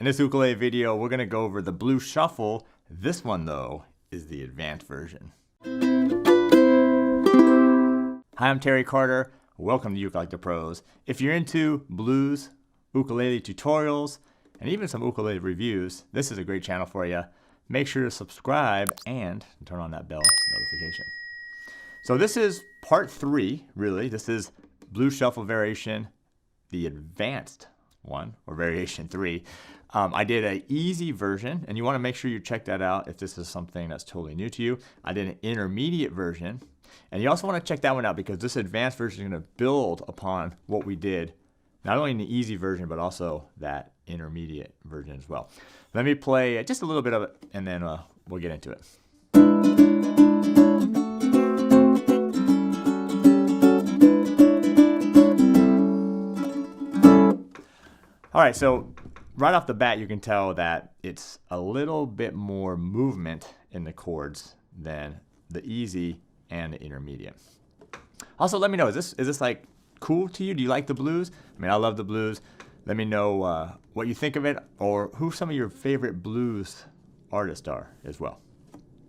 In this ukulele video, we're going to go over the blues shuffle. This one, though, is the advanced version. Hi, I'm Terry Carter. Welcome to ukelikethepros. If you're into blues, ukulele tutorials, and even some ukulele reviews, this is a great channel for you. Make sure to subscribe and turn on that bell notification. So this is part 3, really. This is blues shuffle variation, the advanced one, or variation 3. I did an easy version, and you want to make sure you check that out if this is something that's totally new to you. I did an intermediate version, and you also want to check that one out because this advanced version is going to build upon what we did, not only in the easy version, but also that intermediate version as well. Let me play just a little bit of it, and then we'll get into it. All right, so right off the bat, you can tell that it's a little bit more movement in the chords than the easy and the intermediate. Also, let me know, is this like cool to you? Do you like the blues? I mean, I love the blues. Let me know what you think of it, or who some of your favorite blues artists are as well.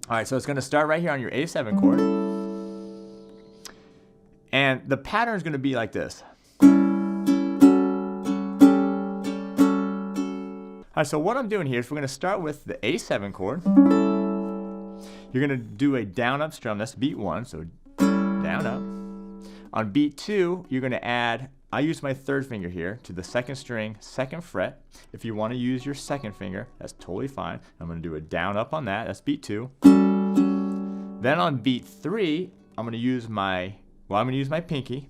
All right, so it's going to start right here on your A7 chord. And the pattern is going to be like this. All right, so what I'm doing here is we're going to start with the A7 chord. You're going to do a down up strum. That's beat 1, so down up. On beat 2, you're going to add, I use my third finger here to the second string, second fret. If you want to use your second finger, that's totally fine. I'm going to do a down up on that. That's beat 2. Then on beat 3, I'm going to use my pinky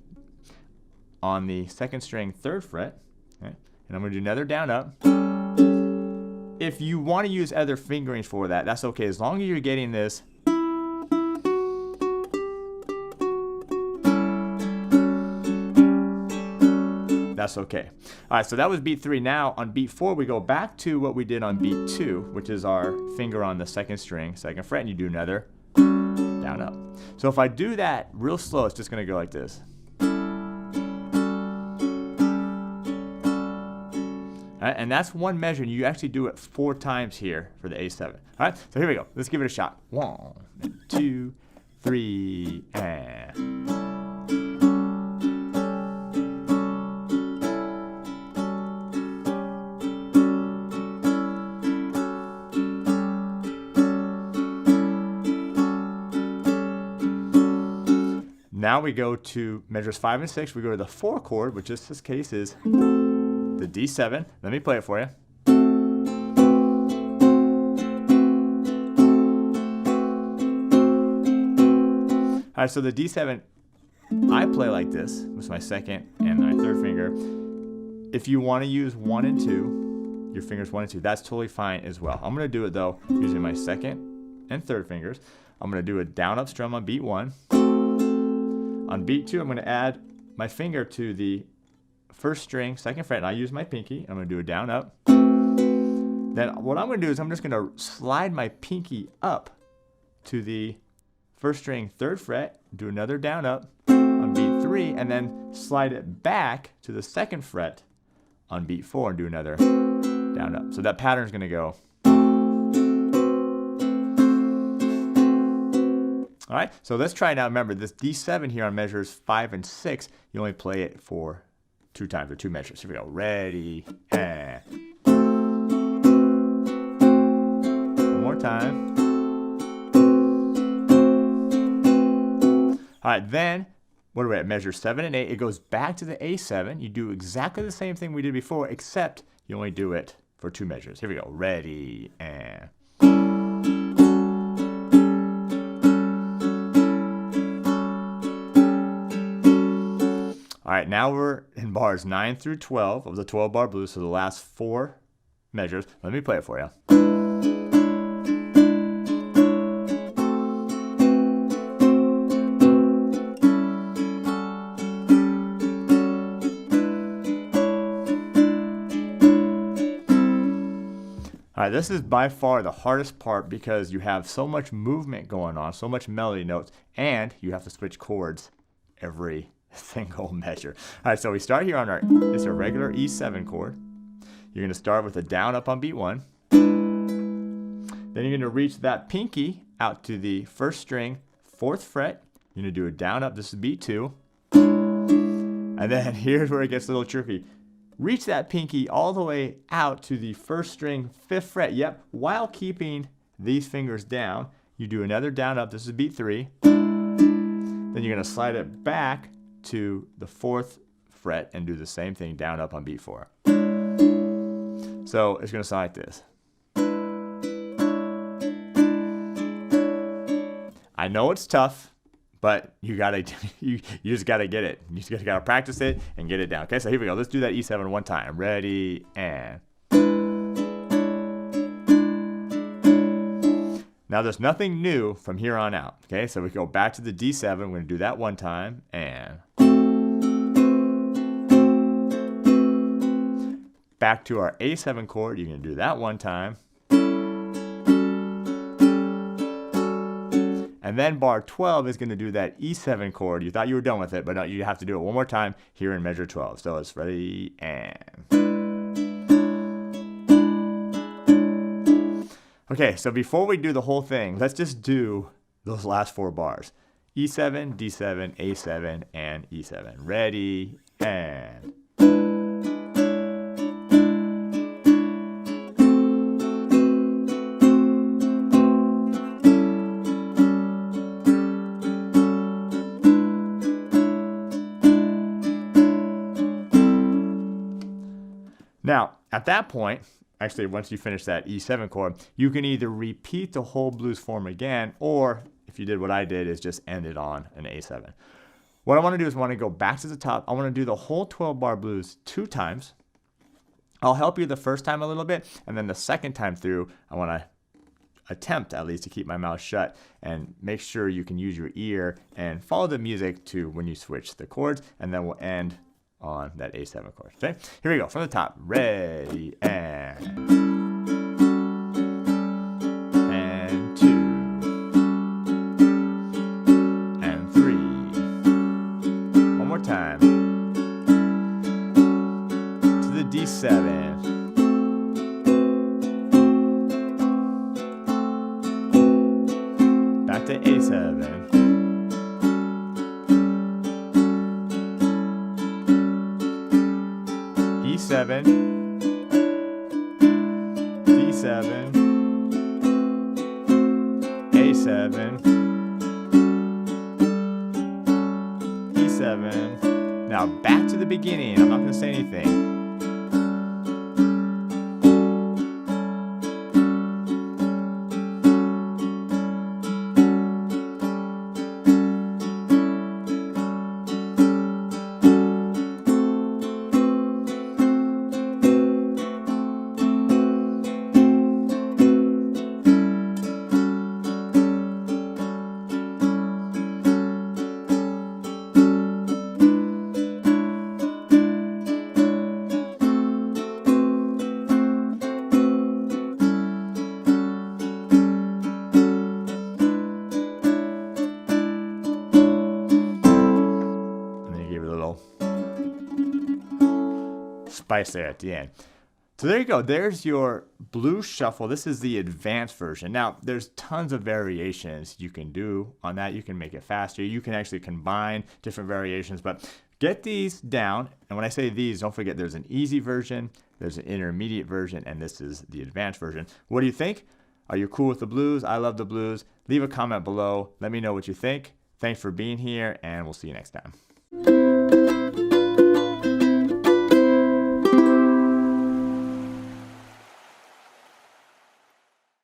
on the second string, third fret. Okay? And I'm going to do another down up. If you want to use other fingerings for that, that's okay, as long as you're getting this. That's okay. All right, so that was beat 3. Now on beat 4, we go back to what we did on beat 2, which is our finger on the second string, second fret, and you do another down up. So if I do that real slow, it's just going to go like this. All right, and that's one measure, and you actually do it 4 times here for the A7. All right, so here we go. Let's give it a shot. 1, 2, 3, and. Now we go to measures 5 and 6. We go to the 4 chord, which in this case is the D7. Let me play it for you. All right, so the D7, I play like this with my second and my third finger. If you want to use 1 and 2, your fingers 1 and 2, that's totally fine as well. I'm going to do it though using my second and third fingers. I'm going to do a down up strum on beat 1. On beat 2, I'm going to add my finger to the first string, second fret, and I use my pinky. I'm going to do a down up. Then what I'm going to do is I'm just going to slide my pinky up to the first string, third fret, do another down up on beat 3, and then slide it back to the second fret on beat 4 and do another down up. So that pattern is going to go. All right, so let's try it now. Remember, this D7 here on measures 5 and 6, you only play it for 2 times, or 2 measures. Here we go. Ready, and. One more time. All right, then, what are we at? Measure 7 and 8. It goes back to the A7. You do exactly the same thing we did before, except you only do it for 2 measures. Here we go. Ready, and. All right, now we're in bars 9 through 12 of the 12-bar blues, so the last 4 measures. Let me play it for you. All right, this is by far the hardest part because you have so much movement going on, so much melody notes, and you have to switch chords every single measure. All right, so we start here on our, it's a regular E7 chord. You're going to start with a down up on beat 1. Then you're going to reach that pinky out to the 1st string, 4th fret. You're going to do a down up. This is beat 2. And then here's where it gets a little tricky. Reach that pinky all the way out to the 1st string, 5th fret. Yep, while keeping these fingers down. You do another down up. This is beat 3. Then you're going to slide it back to the 4th fret and do the same thing down up on beat 4. So it's going to sound like this. I know it's tough, but you just gotta get it. You just gotta practice it and get it down. Okay, so here we go. Let's do that E7 one time. Ready, and now there's nothing new from here on out. Okay, so we go back to the D7. We're gonna do that one time, and back to our A7 chord. You're gonna do that one time. And then bar 12 is going to do that E7 chord. You thought you were done with it, but no, you have to do it one more time here in measure 12. So it's ready, and okay, so before we do the whole thing, let's just do those last 4 bars. E7, D7, A7, and E7. Ready, and now, at that point, actually once you finish that E7 chord, you can either repeat the whole blues form again, or if you did what I did, is just end it on an A7. What I want to do is I want to go back to the top. I want to do the whole 12-bar blues 2 times. I'll help you the first time a little bit, and then the second time through, I want to attempt at least to keep my mouth shut and make sure you can use your ear and follow the music to when you switch the chords, and then we'll end on that A7 chord. Okay, here we go from the top. Ready, and 2 and 3. One more time. To the D7. Back to A7. E7, D7, A7, E7. Now back to the beginning. I'm not going to say anything. Spice there at the end. So there you go. There's your blues shuffle. This is the advanced version. Now, there's tons of variations you can do on that. You can make it faster. You can actually combine different variations, but get these down. And when I say these, don't forget there's an easy version, there's an intermediate version, and this is the advanced version. What do you think? Are you cool with the blues? I love the blues. Leave a comment below. Let me know what you think. Thanks for being here, and we'll see you next time.